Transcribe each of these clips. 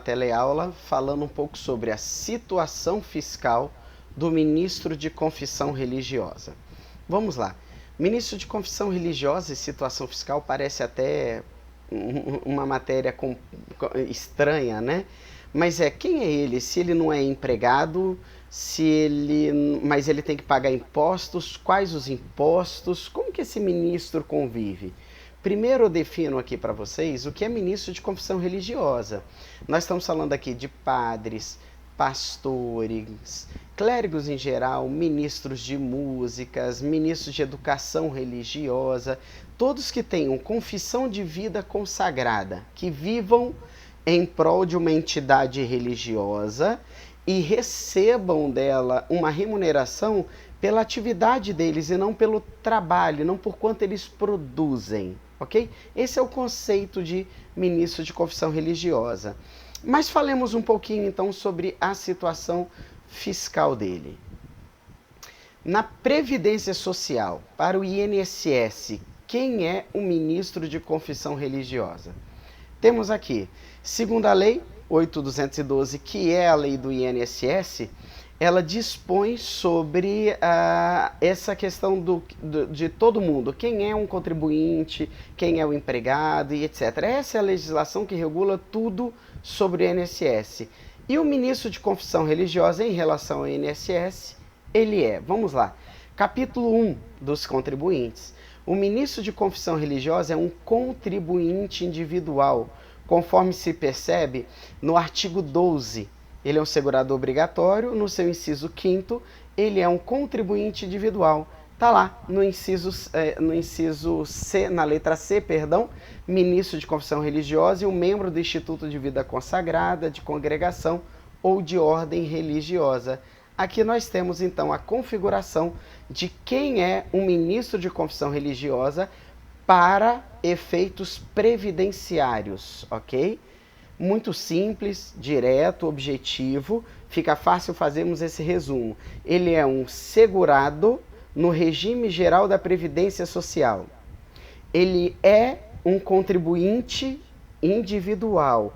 teleaula falando um pouco sobre a situação fiscal do ministro de confissão religiosa. Vamos lá. Ministro de confissão religiosa e situação fiscal parece até uma matéria estranha, né? Mas quem é ele? Se ele não é empregado, mas ele tem que pagar impostos, quais os impostos? Como que esse ministro convive? Primeiro eu defino aqui para vocês o que é ministro de confissão religiosa. Nós estamos falando aqui de padres, pastores, clérigos em geral, ministros de músicas, ministros de educação religiosa, todos que tenham confissão de vida consagrada, que vivam em prol de uma entidade religiosa e recebam dela uma remuneração pela atividade deles e não pelo trabalho, não por quanto eles produzem, ok? Esse é o conceito de ministro de confissão religiosa. Mas falemos um pouquinho então sobre a situação fiscal dele. Na Previdência Social, para o INSS, quem é o ministro de confissão religiosa? Temos aqui, segundo a lei 8.212, que é a lei do INSS, ela dispõe sobre essa questão de todo mundo, quem é um contribuinte, quem é o empregado e etc. Essa é a legislação que regula tudo sobre o INSS. E o ministro de confissão religiosa em relação ao INSS, ele vamos lá, capítulo 1 dos contribuintes. O ministro de confissão religiosa é um contribuinte individual, conforme se percebe no artigo 12. Ele é um segurador obrigatório, no seu inciso 5º, ele é um contribuinte individual. Está lá no inciso C, na letra C, perdão, ministro de confissão religiosa e um membro do Instituto de Vida Consagrada, de congregação ou de ordem religiosa. Aqui nós temos então a configuração de quem é um ministro de confissão religiosa para efeitos previdenciários, ok? Muito simples, direto, objetivo, fica fácil fazermos esse resumo. Ele é um segurado no regime geral da Previdência Social. Ele é um contribuinte individual,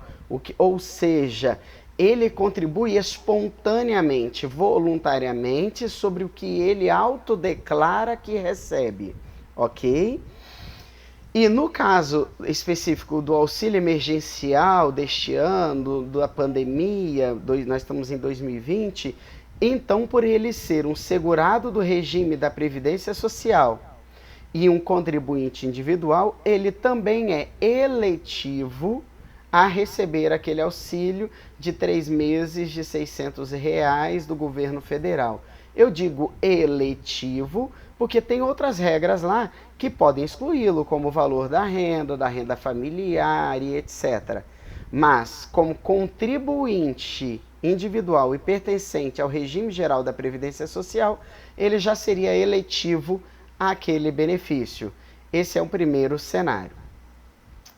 ou seja, ele contribui espontaneamente, voluntariamente, sobre o que ele autodeclara que recebe, ok? E no caso específico do auxílio emergencial deste ano, da pandemia, nós estamos em 2020, então por ele ser um segurado do regime da Previdência Social e um contribuinte individual, ele também é eletivo a receber aquele auxílio de 3 meses de R$600 do governo federal. Eu digo eletivo porque tem outras regras lá que podem excluí-lo, como o valor da renda familiar e etc. Mas, como contribuinte individual e pertencente ao regime geral da Previdência Social, ele já seria eletivo àquele benefício. Esse é o primeiro cenário.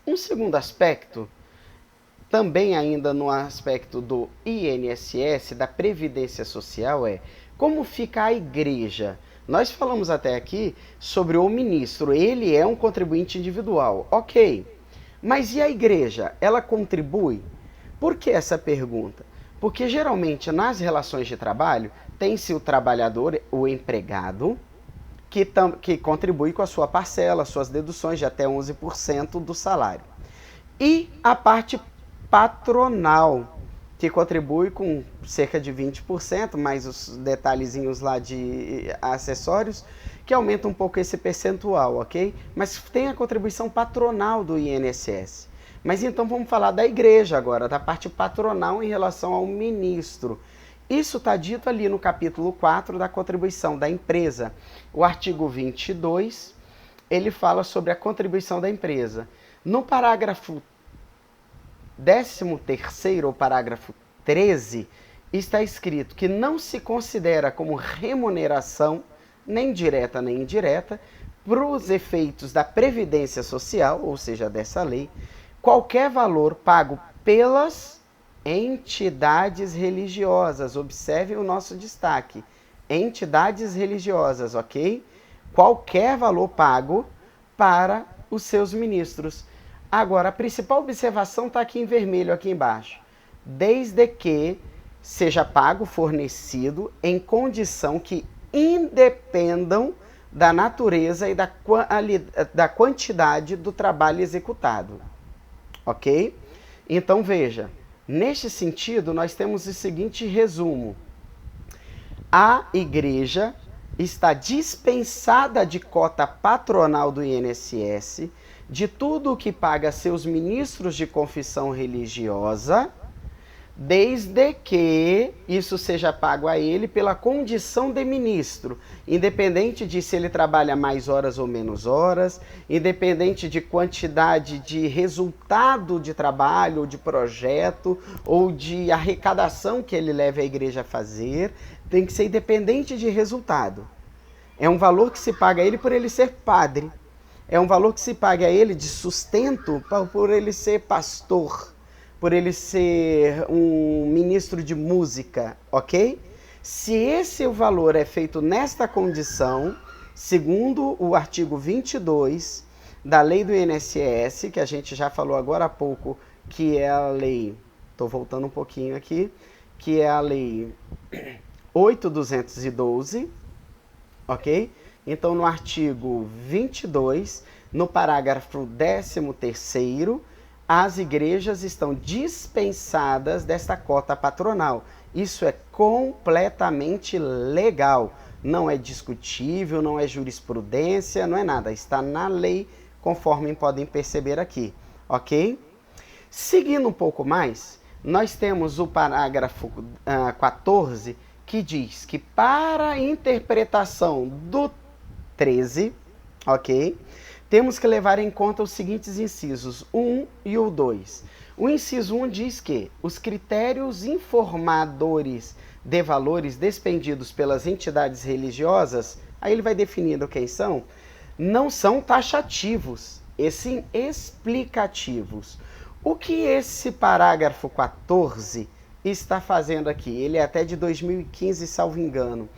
Um segundo aspecto, também ainda no aspecto do INSS, da Previdência Social, é como fica a igreja. Nós falamos até aqui sobre o ministro, ele é um contribuinte individual, ok. Mas e a igreja? Ela contribui? Por que essa pergunta? Porque geralmente nas relações de trabalho tem-se o trabalhador, o empregado, que contribui com a sua parcela, suas deduções de até 11% do salário. E a parte patronal, que contribui com cerca de 20%, mais os detalhezinhos lá de acessórios, que aumenta um pouco esse percentual, ok? Mas tem a contribuição patronal do INSS. Mas então vamos falar da igreja agora, da parte patronal em relação ao ministro. Isso está dito ali no capítulo 4 da contribuição da empresa. O artigo 22, ele fala sobre a contribuição da empresa. No parágrafo 13º, ou parágrafo 13, está escrito que não se considera como remuneração, nem direta nem indireta, para os efeitos da Previdência Social, ou seja, dessa lei, qualquer valor pago pelas entidades religiosas. Observe o nosso destaque. Entidades religiosas, ok? Qualquer valor pago para os seus ministros. Agora, a principal observação está aqui em vermelho, aqui embaixo. desde que seja pago, fornecido, em condição que independam da natureza e da quantidade do trabalho executado. Ok? Então veja, neste sentido nós temos o seguinte resumo. A igreja está dispensada de cota patronal do INSS, de tudo o que paga seus ministros de confissão religiosa, desde que isso seja pago a ele pela condição de ministro, independente de se ele trabalha mais horas ou menos horas, independente de quantidade de resultado de trabalho, ou de projeto, ou de arrecadação que ele leve a igreja a fazer, tem que ser independente de resultado. É um valor que se paga a ele por ele ser padre. É um valor que se paga a ele de sustento por ele ser pastor, por ele ser um ministro de música, ok? Se esse valor é feito nesta condição, segundo o artigo 22 da lei do INSS, que a gente já falou agora há pouco, que é a lei, estou voltando um pouquinho aqui, que é a lei 8.212, ok? Então, no artigo 22, no parágrafo 13º, as igrejas estão dispensadas desta cota patronal. Isso é completamente legal. Não é discutível, não é jurisprudência, não é nada. Está na lei, conforme podem perceber aqui, ok? Seguindo um pouco mais, nós temos o parágrafo 14, que diz que para a interpretação do 13, ok? Temos que levar em conta os seguintes incisos, 1 e o 2. O inciso 1 diz que os critérios informadores de valores despendidos pelas entidades religiosas, aí ele vai definindo quem são, não são taxativos, e sim explicativos. O que esse parágrafo 14 está fazendo aqui? Ele é até de 2015, salvo engano.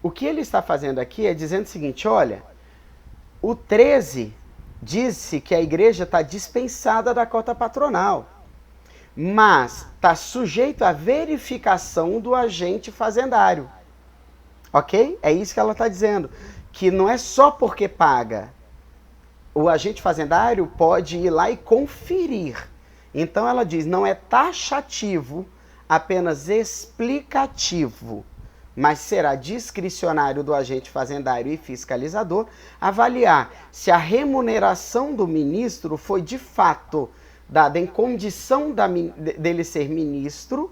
O que ele está fazendo aqui é dizendo o seguinte, olha, o 13 disse que a igreja está dispensada da cota patronal, mas está sujeito à verificação do agente fazendário. Ok? É isso que ela está dizendo. Que não é só porque paga. O agente fazendário pode ir lá e conferir. Então ela diz, não é taxativo, apenas explicativo, mas será discricionário do agente fazendário e fiscalizador avaliar se a remuneração do ministro foi de fato dada em condição dele ser ministro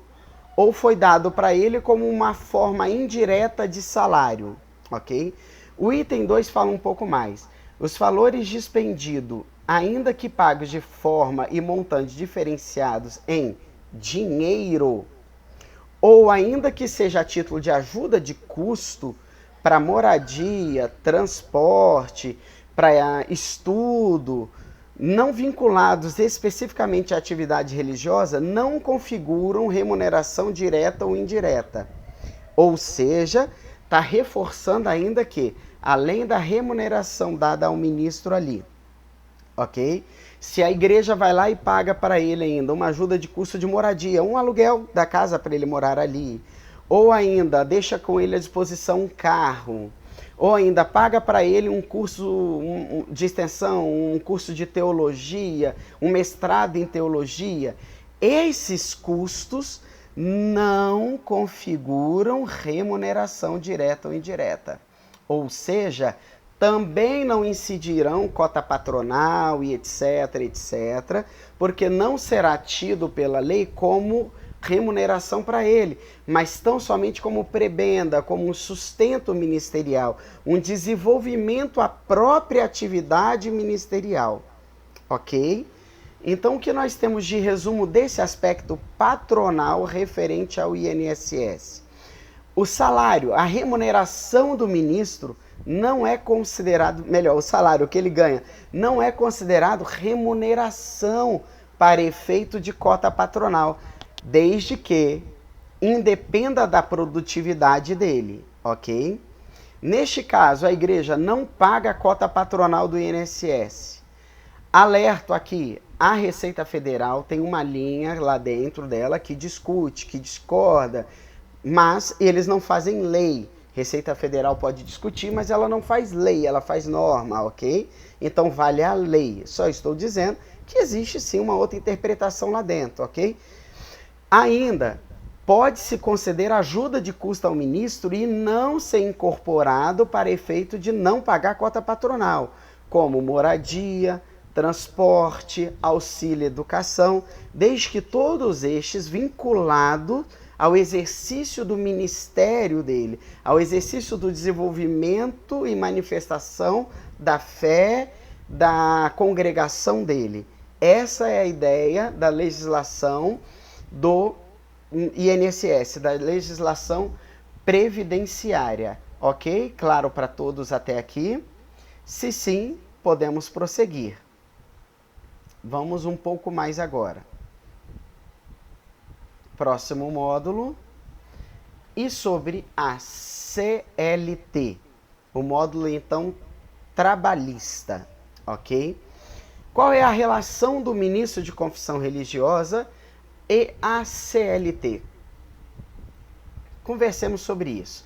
ou foi dado para ele como uma forma indireta de salário, ok? O item 2 fala um pouco mais. Os valores dispendidos, ainda que pagos de forma e montante diferenciados em dinheiro, ou ainda que seja a título de ajuda de custo para moradia, transporte, para estudo, não vinculados especificamente à atividade religiosa, não configuram remuneração direta ou indireta. Ou seja, está reforçando ainda que, além da remuneração dada ao ministro ali, ok? Se a igreja vai lá e paga para ele ainda uma ajuda de custo de moradia, um aluguel da casa para ele morar ali, ou ainda deixa com ele à disposição um carro, ou ainda paga para ele um curso de extensão, um curso de teologia, um mestrado em teologia, esses custos não configuram remuneração direta ou indireta. Ou seja, também não incidirão cota patronal e etc, etc, porque não será tido pela lei como remuneração para ele, mas tão somente como prebenda, como um sustento ministerial, um desenvolvimento à própria atividade ministerial, ok? Então, o que nós temos de resumo desse aspecto patronal referente ao INSS? O salário, a remuneração do ministro não é considerado, melhor, o salário que ele ganha não é considerado remuneração para efeito de cota patronal, desde que independa da produtividade dele, ok? Neste caso, a igreja não paga a cota patronal do INSS. Alerto aqui, A Receita Federal tem uma linha lá dentro dela que discute, que discorda, mas eles não fazem lei. Receita Federal pode discutir, mas ela não faz lei, ela faz norma, ok? Então vale a lei. Só estou dizendo que existe sim uma outra interpretação lá dentro, ok? Ainda, pode-se conceder ajuda de custo ao ministro e não ser incorporado para efeito de não pagar cota patronal, como moradia, transporte, auxílio educação, desde que todos estes vinculados ao exercício do ministério dele, ao exercício do desenvolvimento e manifestação da fé da congregação dele. Essa é a ideia da legislação do INSS, da legislação previdenciária. Ok? Claro para todos até aqui? Se sim, podemos prosseguir. Vamos um pouco mais agora. Próximo módulo. E sobre a CLT, o módulo então trabalhista, ok? Qual é a relação do ministro de confissão religiosa e a CLT? Conversemos sobre isso.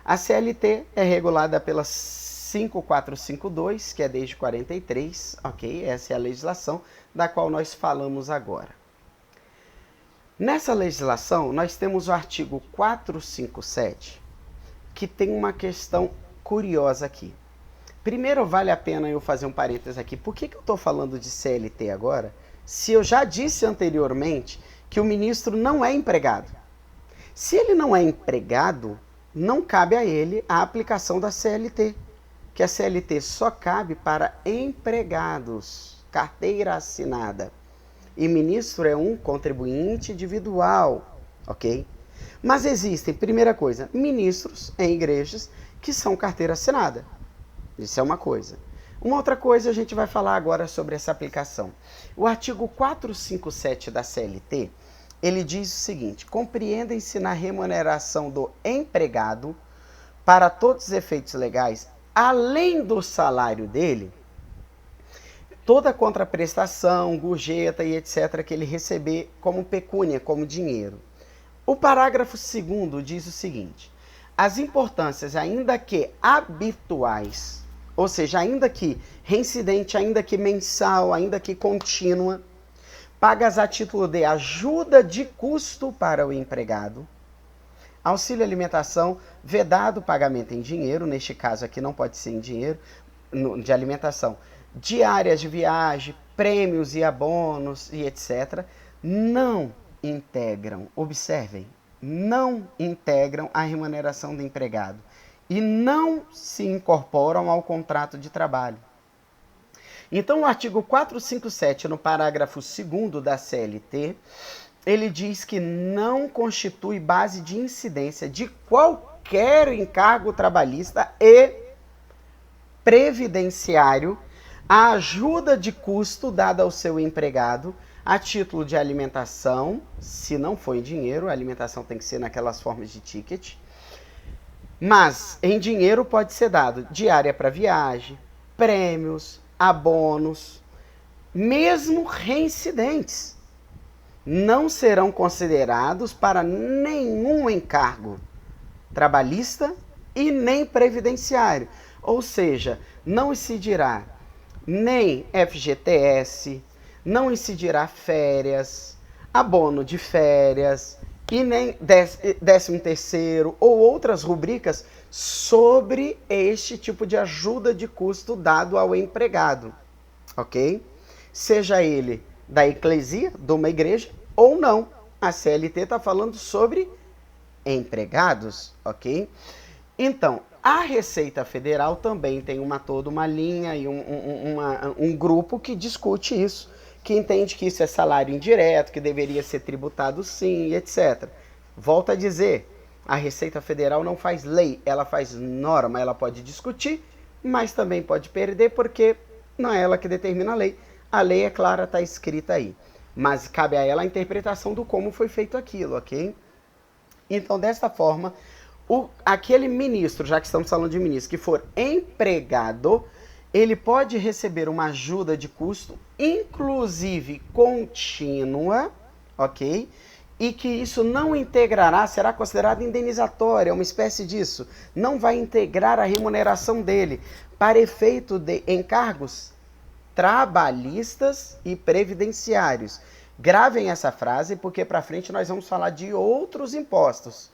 A CLT é regulada pela 5452, que é desde 43, ok? Essa é a legislação da qual nós falamos agora. Nessa legislação, nós temos o artigo 457, que tem uma questão curiosa aqui. Primeiro, vale a pena eu fazer um parênteses aqui. Por que eu estou falando de CLT agora, se eu já disse anteriormente que o ministro não é empregado? Se ele não é empregado, não cabe a ele a aplicação da CLT, que a CLT só cabe para empregados, carteira assinada. E ministro é um contribuinte individual, ok? Mas existem, primeira coisa, ministros em igrejas que são carteira assinada. Isso é uma coisa. Uma outra coisa, a gente vai falar agora sobre essa aplicação. O artigo 457 da CLT, ele diz o seguinte: compreendem-se na remuneração do empregado, para todos os efeitos legais, além do salário dele, toda contraprestação, gorjeta e etc. que ele receber como pecúnia, como dinheiro. O parágrafo 2º diz o seguinte: as importâncias, ainda que habituais, ou seja, ainda que reincidente, ainda que mensal, ainda que contínua, pagas a título de ajuda de custo para o empregado, auxílio alimentação, vedado pagamento em dinheiro, neste caso aqui não pode ser em dinheiro, de alimentação, diárias de viagem, prêmios e abonos e etc., não integram, observem, não integram a remuneração do empregado e não se incorporam ao contrato de trabalho. Então, o artigo 457, no parágrafo 2º da CLT, ele diz que não constitui base de incidência de qualquer encargo trabalhista e previdenciário a ajuda de custo dada ao seu empregado a título de alimentação, se não for em dinheiro, a alimentação tem que ser naquelas formas de ticket, mas em dinheiro pode ser dado diária para viagem, prêmios, abonos, mesmo reincidentes, não serão considerados para nenhum encargo trabalhista e nem previdenciário. Ou seja, não incidirá nem FGTS, não incidirá férias, abono de férias e nem 13º ou outras rubricas sobre este tipo de ajuda de custo dado ao empregado, ok? Seja ele da eclesia, de uma igreja, ou não. A CLT está falando sobre empregados, ok? Então, a Receita Federal também tem toda uma linha e um grupo que discute isso, que entende que isso é salário indireto, que deveria ser tributado sim, etc. Volto a dizer, a Receita Federal não faz lei, ela faz norma, ela pode discutir, mas também pode perder porque não é ela que determina a lei. A lei é clara, está escrita aí. Mas cabe a ela a interpretação do como foi feito aquilo, ok? Então, desta forma, aquele ministro, já que estamos falando de ministro, que for empregado, ele pode receber uma ajuda de custo, inclusive contínua, ok? E que isso não integrará, será considerado indenizatório, é uma espécie disso, não vai integrar a remuneração dele para efeito de encargos trabalhistas e previdenciários. Gravem essa frase, porque para frente nós vamos falar de outros impostos.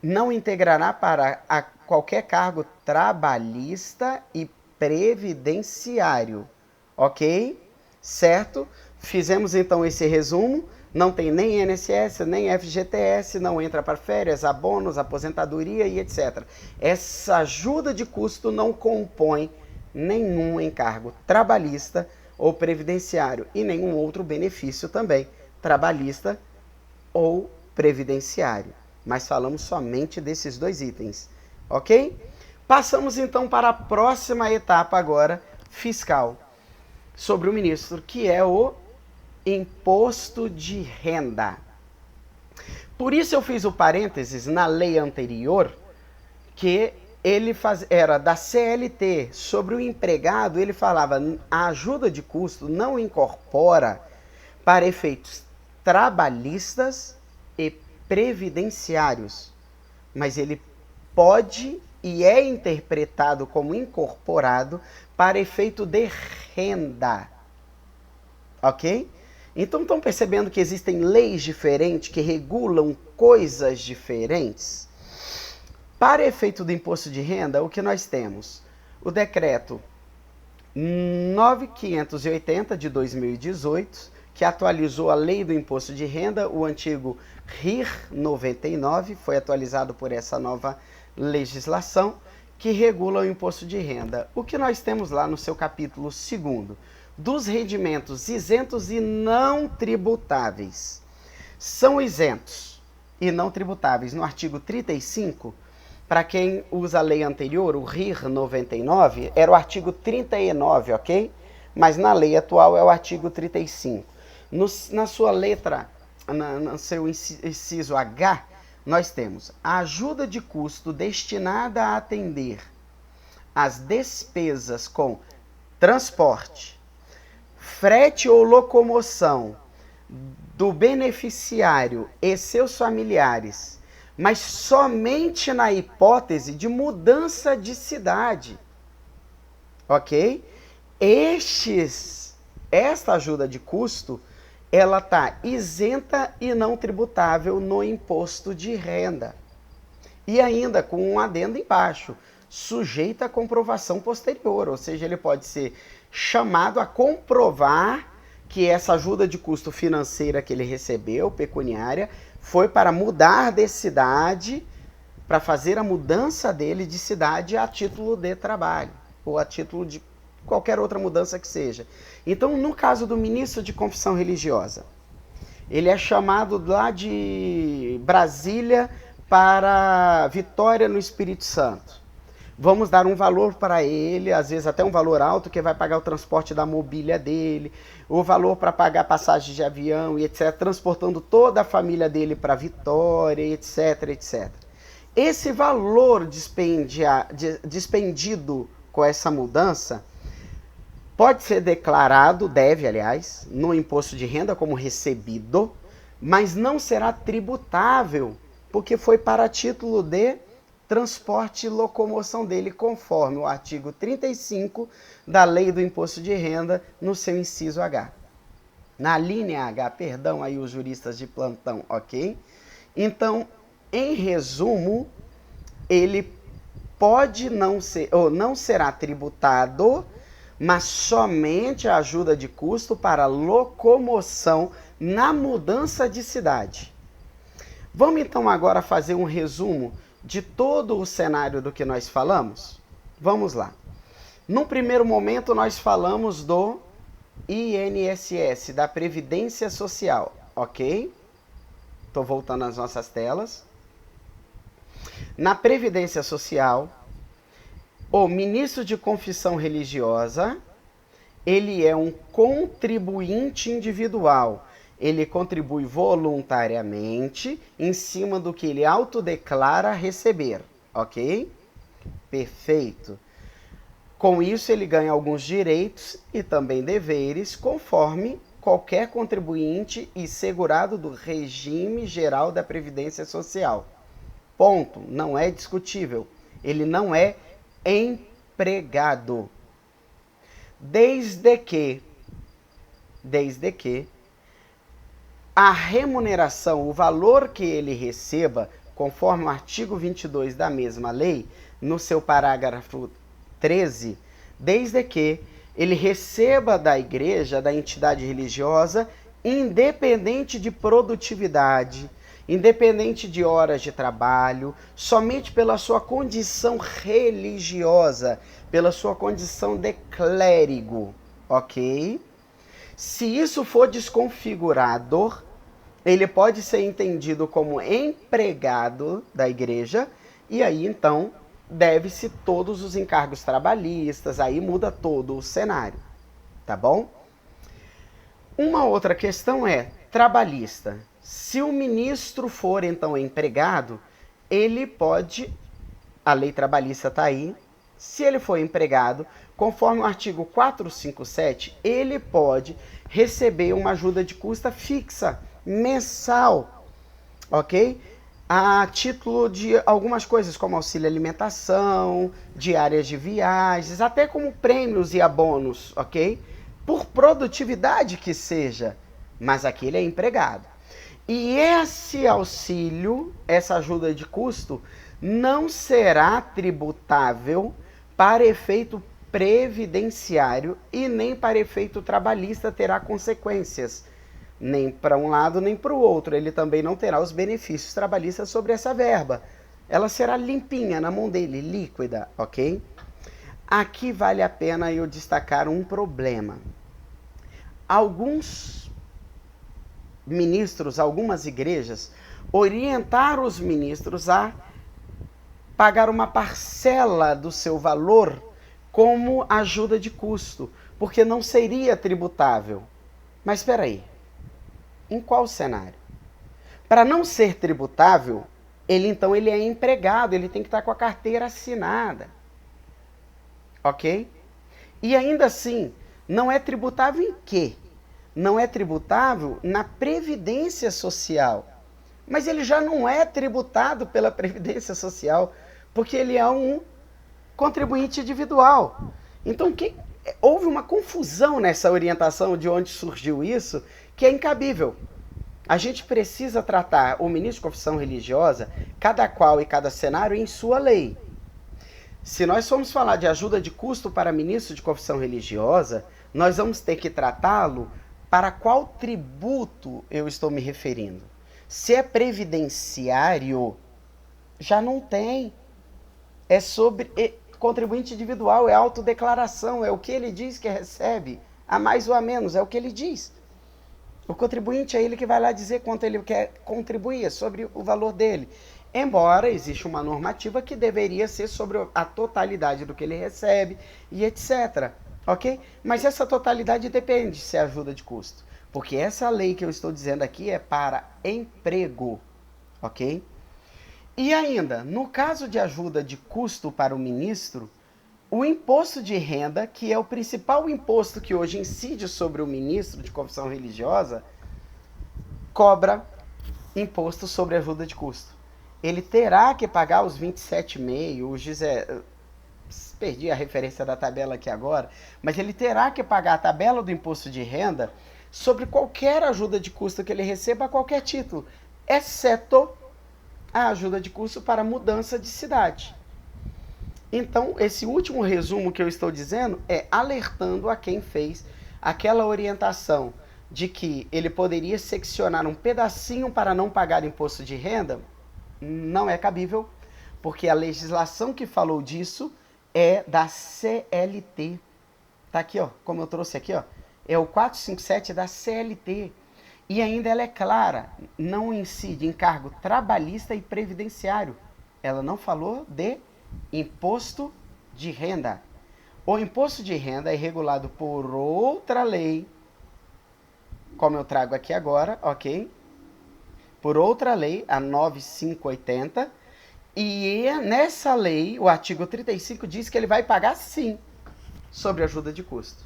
Não integrará para qualquer cargo trabalhista e previdenciário, ok? Certo? Fizemos então esse resumo. Não tem nem INSS, nem FGTS, não entra para férias, abonos, aposentadoria e etc. Essa ajuda de custo não compõe nenhum encargo trabalhista ou previdenciário e nenhum outro benefício também, trabalhista ou previdenciário. Mas falamos somente desses dois itens, ok? Passamos então para a próxima etapa agora, fiscal, sobre o ministro, que é o imposto de renda. Por isso eu fiz o parênteses na lei anterior, que ele era da CLT, sobre o empregado, ele falava, a ajuda de custo não incorpora para efeitos trabalhistas e previdenciários, mas ele pode e é interpretado como incorporado para efeito de renda, ok? Então estão percebendo que existem leis diferentes que regulam coisas diferentes? Para efeito do imposto de renda, o que nós temos? O decreto 9580 de 2018, que atualizou a lei do imposto de renda, o antigo RIR 99, foi atualizado por essa nova legislação, que regula o imposto de renda. O que nós temos lá no seu capítulo 2º? Dos rendimentos isentos e não tributáveis. São isentos e não tributáveis no artigo 35, para quem usa a lei anterior, o RIR 99, era o artigo 39, ok? Mas na lei atual é o artigo 35. Na sua letra, no seu inciso H, nós temos a ajuda de custo destinada a atender as despesas com transporte, frete ou locomoção do beneficiário e seus familiares, mas somente na hipótese de mudança de cidade, ok? Esta ajuda de custo, ela está isenta e não tributável no imposto de renda. E ainda com um adendo embaixo, sujeita a comprovação posterior, ou seja, ele pode ser chamado a comprovar que essa ajuda de custo financeira que ele recebeu, pecuniária, foi para mudar de cidade, para fazer a mudança dele de cidade a título de trabalho, ou a título de qualquer outra mudança que seja. Então, no caso do ministro de confissão religiosa, ele é chamado lá de Brasília para Vitória no Espírito Santo. Vamos dar um valor para ele, às vezes até um valor alto, que vai pagar o transporte da mobília dele, o valor para pagar passagem de avião e etc., transportando toda a família dele para Vitória, etc, etc. Esse valor despendido com essa mudança pode ser declarado, deve, aliás, no imposto de renda como recebido, mas não será tributável, porque foi para título de transporte e locomoção dele, conforme o artigo 35 da Lei do Imposto de Renda, no seu inciso H. Na linha H, perdão aí os juristas de plantão, ok? Então, em resumo, ele pode não ser, ou não será tributado, mas somente a ajuda de custo para locomoção na mudança de cidade. Vamos então agora fazer um resumo de todo o cenário do que nós falamos? Vamos lá. No primeiro momento nós falamos do INSS, da Previdência Social, ok? Estou voltando às nossas telas. Na Previdência Social, o ministro de confissão religiosa, ele é um contribuinte individual. Ele contribui voluntariamente em cima do que ele autodeclara receber, ok? Perfeito. Com isso, ele ganha alguns direitos e também deveres, conforme qualquer contribuinte e segurado do regime geral da Previdência Social. Ponto. Não é discutível. Ele não é empregado. Desde que a remuneração, o valor que ele receba, conforme o artigo 22 da mesma lei, no seu parágrafo 13, desde que ele receba da igreja, da entidade religiosa, independente de produtividade, independente de horas de trabalho, somente pela sua condição religiosa, pela sua condição de clérigo, ok? Se isso for desconfigurado, ele pode ser entendido como empregado da igreja, e aí então deve-se todos os encargos trabalhistas, aí muda todo o cenário, tá bom? Uma outra questão é trabalhista. Se o ministro for então empregado, ele pode, a lei trabalhista está aí, se ele for empregado, conforme o artigo 457, ele pode receber uma ajuda de custa fixa, mensal, ok? A título de algumas coisas, como auxílio alimentação, diárias de viagens, até como prêmios e abonos, ok? Por produtividade que seja, mas aqui ele é empregado. E esse auxílio, essa ajuda de custo, não será tributável para efeito previdenciário e nem para efeito trabalhista terá consequências. Nem para um lado, nem para o outro. Ele também não terá os benefícios trabalhistas sobre essa verba. Ela será limpinha na mão dele, líquida, ok? Aqui vale a pena eu destacar um problema. Alguns ministros, algumas igrejas, orientaram os ministros a pagar uma parcela do seu valor como ajuda de custo, porque não seria tributável. Mas espera aí. Em qual cenário? Para não ser tributável, ele é empregado, ele tem que estar com a carteira assinada. Ok? E ainda assim, não é tributável em quê? Não é tributável na Previdência Social. Mas ele já não é tributado pela Previdência Social, porque ele é um contribuinte individual. Então, houve uma confusão nessa orientação de onde surgiu isso, que é incabível. A gente precisa tratar o ministro de confissão religiosa, cada qual e cada cenário, em sua lei. Se nós formos falar de ajuda de custo para ministro de confissão religiosa, nós vamos ter que tratá-lo para qual tributo eu estou me referindo. Se é previdenciário, já não tem. É sobre contribuinte individual, é autodeclaração, é o que ele diz que recebe, a mais ou a menos, é o que ele diz. O contribuinte é ele que vai lá dizer quanto ele quer contribuir, sobre o valor dele. Embora exista uma normativa que deveria ser sobre a totalidade do que ele recebe e etc. Ok? Mas essa totalidade depende se é ajuda de custo. Porque essa lei que eu estou dizendo aqui é para emprego. Ok? E ainda, no caso de ajuda de custo para o ministro, o imposto de renda, que é o principal imposto que hoje incide sobre o ministro de confissão religiosa, cobra imposto sobre ajuda de custo. Ele terá que pagar os 27,5, perdi a referência da tabela aqui agora, mas ele terá que pagar a tabela do imposto de renda sobre qualquer ajuda de custo que ele receba a qualquer título, exceto a ajuda de custo para mudança de cidade. Então, esse último resumo que eu estou dizendo é alertando a quem fez aquela orientação de que ele poderia seccionar um pedacinho para não pagar imposto de renda, não é cabível, porque a legislação que falou disso é da CLT. Tá aqui, ó, como eu trouxe aqui, ó, é o 457 da CLT. E ainda ela é clara, não incide em cargo trabalhista e previdenciário. Ela não falou de imposto de renda. O imposto de renda é regulado por outra lei, como eu trago aqui agora, ok? Por outra lei, a 9580, e nessa lei, o artigo 35 diz que ele vai pagar sim. sobre ajuda de custo.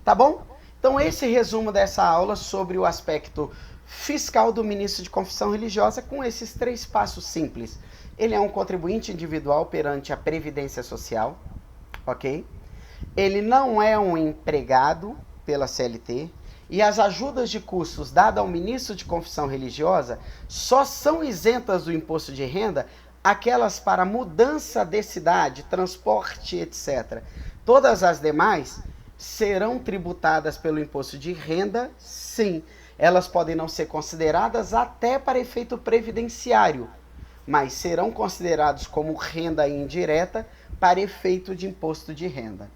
Tá bom? Então esse resumo dessa aula sobre o aspecto fiscal do ministro de confissão religiosa com esses 3 passos simples. Ele é um contribuinte individual perante a Previdência Social, ok? Ele não é um empregado pela CLT e as ajudas de custos dadas ao ministro de confissão religiosa só são isentas do imposto de renda aquelas para mudança de cidade, transporte, etc. Todas as demais serão tributadas pelo imposto de renda, sim. Elas podem não ser consideradas até para efeito previdenciário, mas serão considerados como renda indireta para efeito de imposto de renda.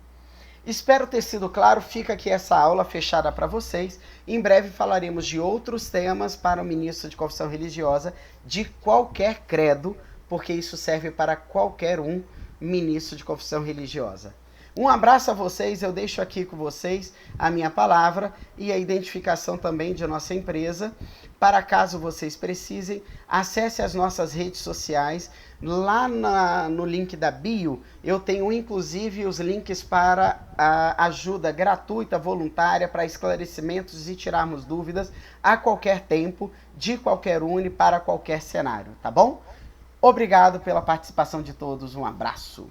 Espero ter sido claro, fica aqui essa aula fechada para vocês. Em breve falaremos de outros temas para o ministro de confissão religiosa de qualquer credo, porque isso serve para qualquer um ministro de confissão religiosa. Um abraço a vocês, eu deixo aqui com vocês a minha palavra e a identificação também de nossa empresa. Para caso vocês precisem, acesse as nossas redes sociais. Lá no link da bio, eu tenho inclusive os links para a ajuda gratuita, voluntária, para esclarecimentos e tirarmos dúvidas a qualquer tempo, de qualquer une, para qualquer cenário, tá bom? Obrigado pela participação de todos, um abraço.